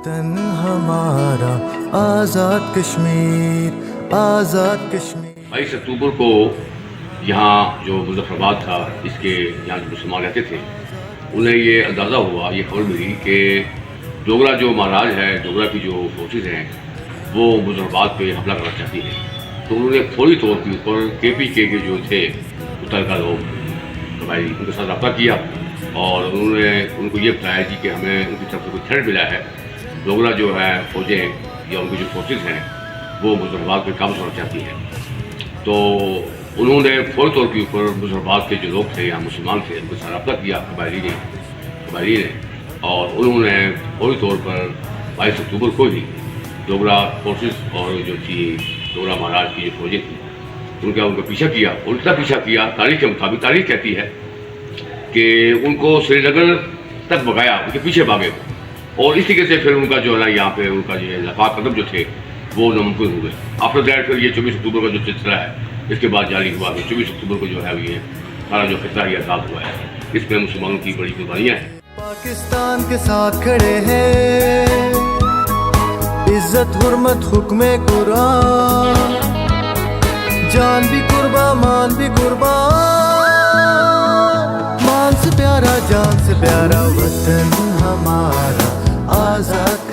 وطن ہمارا آزاد کشمیر، آزاد کشمیر۔ 22 اکتوبر کو یہاں جو مظفر آباد تھا، اس کے یہاں جو مسلمان رہتے تھے، انہیں یہ اندازہ ہوا، یہ خبر ملی کہ ڈوگرا جو مہاراج ہے، ڈوگرا کی جو فورسز ہیں، وہ مظفر آباد پہ حملہ کرنا چاہتی ہیں۔ تو انہوں نے فوری طور کے اوپر KPK کے جو تھے متعلقہ لوگ قبائلی، ان کے ساتھ رابطہ کیا اور انہوں نے ان کو یہ بتایا جی کہ ہمیں ان کی طرف سے کوئی تھریٹ ملا ہے، ڈوگرا جو ہے فوجیں یا ان کی جو فورسز ہیں وہ مظفر آباد پہ قابو کرنا چاہتی ہیں۔ تو انہوں نے فوری طور کے اوپر مظفر آباد کے جو لوگ تھے یا مسلمان تھے، ان کے ساتھ رابطہ کیا قبائلی نے، اور انہوں نے فوری طور پر 22 اکتوبر کو ہی ڈوگرا فورسز اور جو تھی ڈوگرا مہاراج کی جو فوجیں تھیں ان کا پیچھا کیا، الٹا پیچھا کیا۔ تاریخ کے مطابق تاریخ کہتی ہے کہ ان کو سری نگر تک بھگایا، ان کے پیچھے بھاگے، اور اس طریقے سے پھر ان کا جو ہے نا یہاں پہ ان کا جو لفاق قدم جو تھے وہ ناممکن ہوئے۔ آفٹر دیٹ پھر یہ 24 اکتوبر کا جو سلسلہ ہے اس کے بعد جاری ہوا کہ 24 اکتوبر کو جو ہے یہ سارا جو خطہ یہ آزاد ہوا ہے۔ اس میں مسلمانوں کی بڑی قربانیاں ہیں۔ پاکستان کے ساتھ کھڑے ہیں، عزت حرمت حکم قرآن، جان بھی قربان مان بھی قربان، مان سے پیارا جان سے پیارا وطن ہمارا آزاد